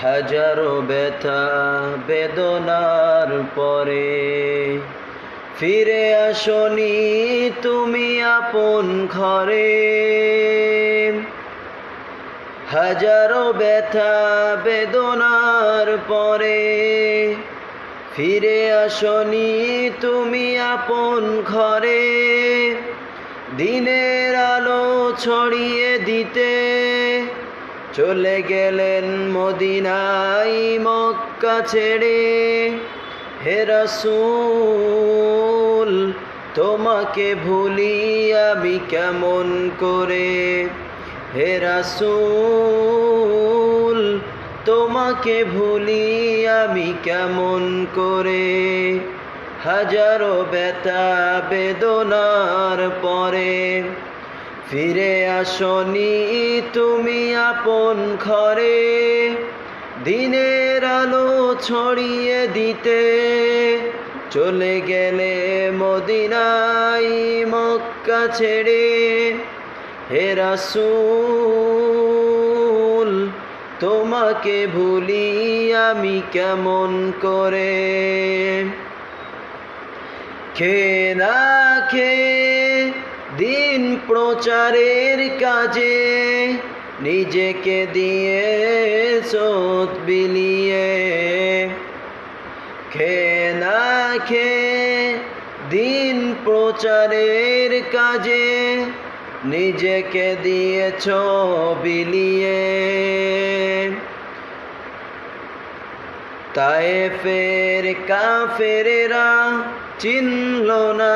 হাজারো ব্যথা বেদনার পরে ফিরে আসনি তুমি আপন ঘরে। হাজারো ব্যথা বেদনার পরে ফিরে আসনি তুমি আপন ঘরে। দিনের আলো ছড়িয়ে দিতে চলে গেলেন মদিনায় মক্কা ছেড়ে। হে রাসূল তোমাকে ভুলি আমি কেমন করে। হে রাসূল তোমাকে ভুলি আমি কেমন করে। হাজারো ব্যথা বেদনার পরে ফিরে আসনি তুমি আপন ঘরে। দিনের আলো ছড়িয়ে দিতে চলে গেলে মদিনায় মক্কা ছেড়ে। হে রাসূল তোমাকে ভুলি আমি কেমন করে। খেয়ে না খেয়ে দিন প্রচারের কাজে নিজেকে দিয়ে চোট বিলিয়ে। খেয়ে না খেয়ে দিন প্রচারের কাজে নিজেকে দিয়েছ বিলিয়ে। তায়েফের কাফেরেরা চিনল না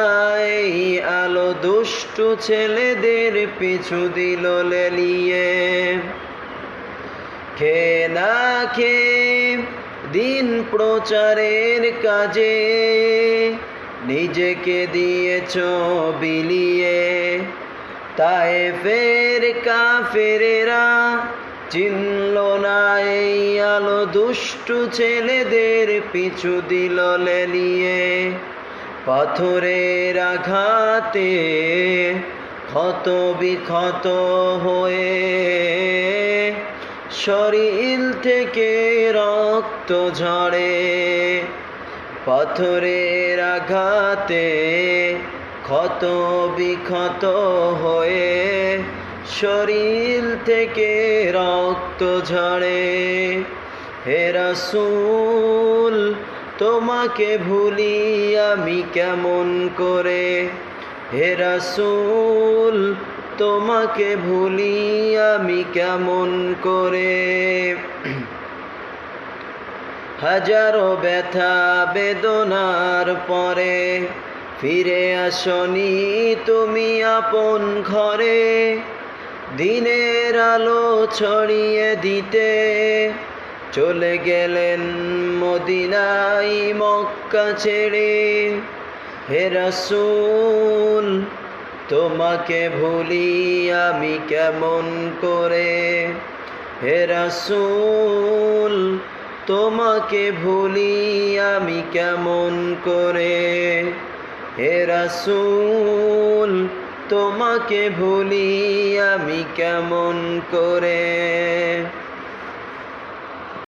এই আলো, দুষ্টু ছেলেদের পিছু দিল লেলিয়ে। খেয়ে না খেয়ে দিন প্রচারের কাজে নিজেকে দিয়েছ বিলিয়ে। তায়েফের কাফেরেরা চিনল না এই আলো, দুষ্টু ছেলেদের পিছু দিল লেলিয়ে। পাথরের আঘাতে ক্ষত বিক্ষত হয়ে শরীর থেকে রক্ত ঝরে। পাথরের আঘাতে ক্ষত বিক্ষত হয়ে শরীর থেকে রক্ত ঝরে। হে রাসূল তোমাকে ভুলি আমি কেমন করে। হে রাসূল তোমাকে ভুলি আমি কেমন করে। হাজারো ব্যথা বেদনার পরে ফিরে আসনি তুমি আপন ঘরে। দিনের আলো ছড়িয়ে দিতে চলে গেলেন মদিনায় মক্কা ছেড়ে। হে রাসূল তোমাকে ভুলি আমি কেমন করে। হে রাসূল তোমাকে ভুলি আমি কেমন করে। হে রাসূল তোমাকে ভুলি আমি কেমন করে।